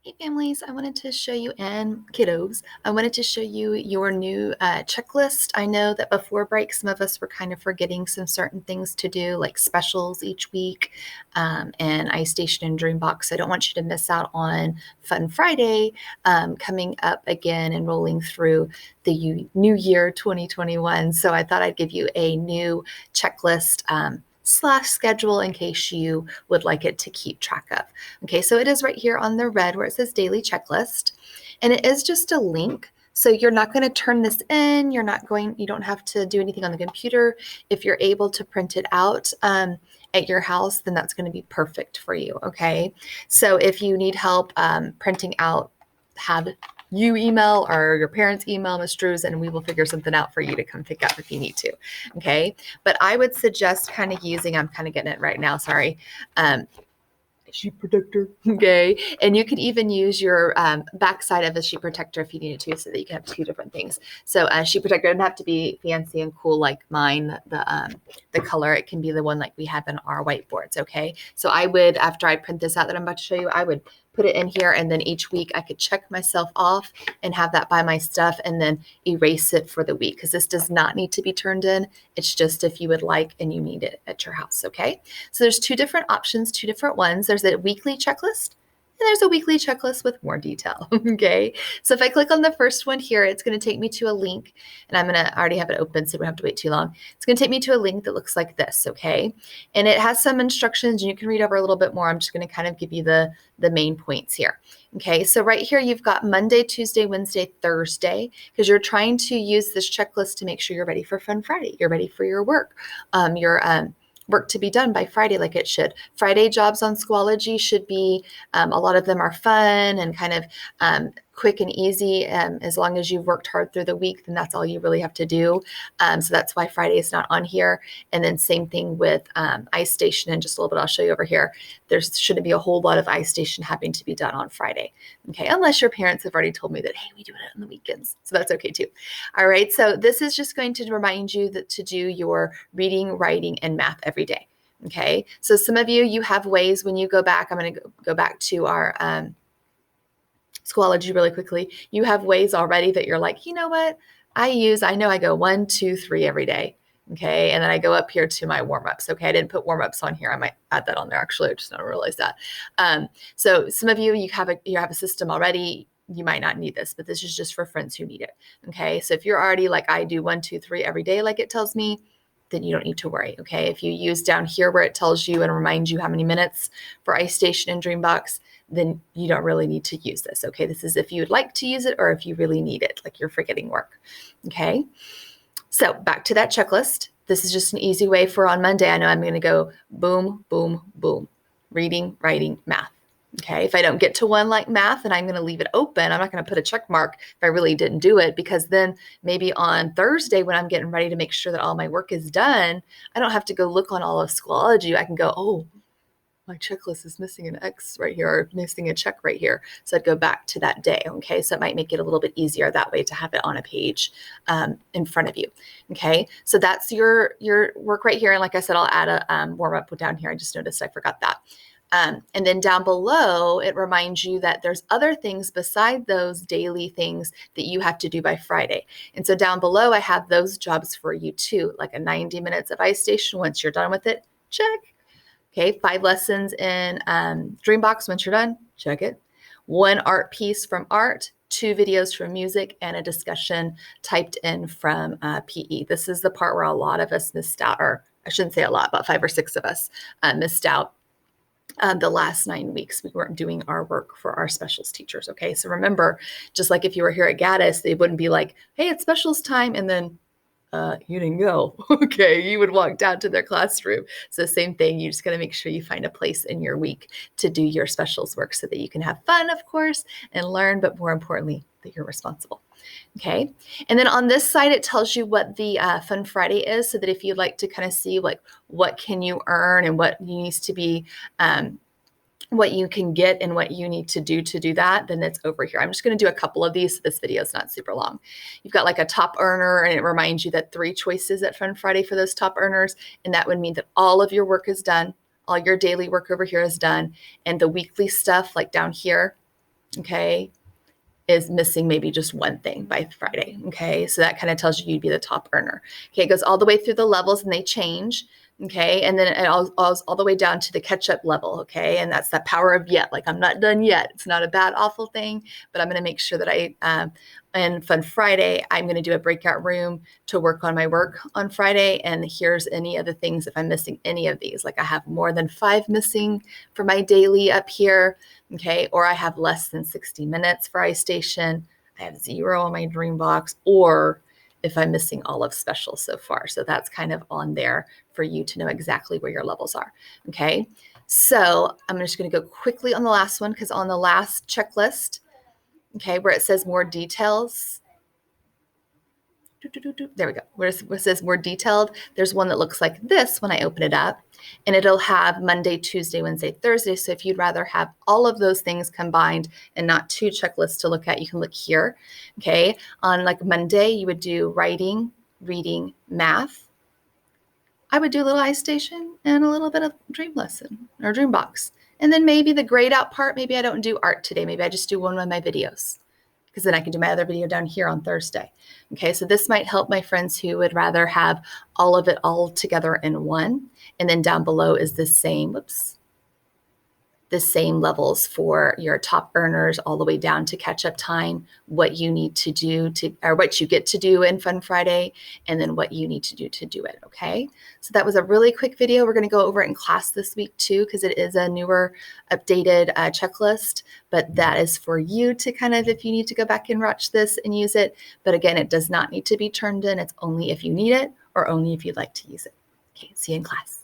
Hey families, I wanted to show you, and kiddos, I wanted to show you your new checklist. I know that before break, some of us were kind of forgetting some certain things to do, like specials each week, and iStation and Dreambox. I don't want you to miss out on Fun Friday coming up again and rolling through the new year 2021. So I thought I'd give you a new checklist slash schedule in case you would like it to keep track of. Okay, so it is right here on the red where it says daily checklist, and it is just a link. So you're not going to turn this in. You don't have to do anything on the computer. If you're able to print it out at your house, then that's going to be perfect for you. Okay, so if you need help printing out, have you email or your parents email Ms. Drews, and we will figure something out for you to come pick up if you need to. Okay, but I would suggest kind of using, I'm kind of getting it right now, sorry, sheet protector. Okay. And you could even use your backside of a sheet protector if you needed to, so that you can have two different things. So a sheet protector doesn't have to be fancy and cool like mine, the color. It can be the one like we have in our whiteboards. Okay. So I would, after I print this out that I'm about to show you, I would put it in here, and then each week I could check myself off and have that by my stuff, and then erase it for the week, because this does not need to be turned in. It's just if you would like and you need it at your house. Okay. So there's two different options, two different ones. There's a weekly checklist, and there's a weekly checklist with more detail. Okay. So if I click on the first one here, it's going to take me to a link, and I already have it open, so we don't have to wait too long. It's going to take me to a link that looks like this. Okay. And it has some instructions, and you can read over a little bit more. I'm just going to kind of give you the main points here. Okay. So right here, you've got Monday, Tuesday, Wednesday, Thursday, because you're trying to use this checklist to make sure you're ready for Fun Friday. You're ready for your work. Your work to be done by Friday like it should. Friday jobs on Schoology should be, a lot of them are fun and kind of quick and easy. As long as you've worked hard through the week, then that's all you really have to do. So that's why Friday is not on here. And then same thing with iStation, and just a little bit I'll show you over here. There shouldn't be a whole lot of iStation having to be done on Friday. Okay, unless your parents have already told me that, hey, we do it on the weekends. So that's okay too. All right, so this is just going to remind you that to do your reading, writing, and math every day. Okay, so some of you have ways when you go back. I'm going to go back to our Schoology really quickly. You have ways already that you're like, you know what? I know I go 1, 2, 3 every day. Okay. And then I go up here to my warm-ups. Okay. I didn't put warm-ups on here. I might add that on there. Actually, I just not realized that. So some of you have a system already. You might not need this, but this is just for friends who need it. Okay. So if you're already like I do 1, 2, 3 every day, like it tells me, then you don't need to worry. Okay. If you use down here where it tells you and reminds you how many minutes for iStation and Dreambox, then you don't really need to use this. Okay. This is if you would like to use it or if you really need it, like you're forgetting work. Okay. So back to that checklist. This is just an easy way for on Monday. I know I'm going to go boom, boom, boom, reading, writing, math. Okay. If I don't get to one like math, then I'm going to leave it open. I'm not going to put a check mark if I really didn't do it, because then maybe on Thursday when I'm getting ready to make sure that all my work is done, I don't have to go look on all of Schoology. I can go, oh, my checklist is missing an X right here, or missing a check right here. So I'd go back to that day. Okay. So it might make it a little bit easier that way to have it on a page in front of you. Okay. So that's your work right here. And like I said, I'll add a warm up down here. I just noticed I forgot that. And then down below, it reminds you that there's other things beside those daily things that you have to do by Friday. And so down below, I have those jobs for you too, like a 90 minutes of iStation. Once you're done with it, check. Okay, 5 lessons in Dreambox. Once you're done, check it. 1 art piece from art, 2 videos from music, and a discussion typed in from PE. This is the part where a lot of us missed out, or I shouldn't say a lot, but 5 or 6 of us missed out. The last 9 weeks, we weren't doing our work for our specials teachers. Okay, so remember, just like if you were here at Gaddis, they wouldn't be like, hey, it's specials time, and then you didn't go. Okay, you would walk down to their classroom. So same thing, you just got to make sure you find a place in your week to do your specials work so that you can have fun, of course, and learn, but more importantly, that you're responsible. Okay, and then on this side, it tells you what the Fun Friday is, so that if you'd like to kind of see like what can you earn and what needs to be what you can get and what you need to do that, then it's over here. I'm just going to do a couple of these, so this video is not super long. You've got like a top earner, and it reminds you that 3 choices at Fun Friday for those top earners, and that would mean that all of your work is done, all your daily work over here is done, and the weekly stuff like down here okay, is missing maybe just one thing by Friday. Okay. So that kind of tells you you'd be the top earner. Okay. It goes all the way through the levels and they change. Okay. And then it all the way down to the catch up level. Okay. And that's that power of yet. Like, I'm not done yet. It's not a bad, awful thing, but I'm going to make sure that and Fun Friday, I'm going to do a breakout room to work on my work on Friday. And here's any of the things if I'm missing any of these. Like, I have more than 5 missing for my daily up here. Okay. Or I have less than 60 minutes for iStation. I have 0 on my Dreambox, or if I'm missing all of special so far. So that's kind of on there for you to know exactly where your levels are. Okay. So I'm just going to go quickly on the last one, because on the last checklist, okay, where it says more details, there we go. Where it says more detailed, there's one that looks like this when I open it up, and it'll have Monday, Tuesday, Wednesday, Thursday. So if you'd rather have all of those things combined and not 2 checklists to look at, you can look here. Okay. On like Monday, you would do writing, reading, math. I would do a little iStation and a little bit of Dream Lesson or Dreambox. And then maybe the grayed out part, maybe I don't do art today. Maybe I just do one of my videos, because then I can do my other video down here on Thursday. Okay, so this might help my friends who would rather have all of it all together in one. And then down below is the same levels for your top earners all the way down to catch up time, what you need to do or what you get to do in Fun Friday, and then what you need to do it. Okay. So that was a really quick video. We're going to go over it in class this week too, because it is a newer updated checklist, but that is for you to kind of, if you need to go back and watch this and use it. But again, it does not need to be turned in. It's only if you need it or only if you'd like to use it. Okay. See you in class.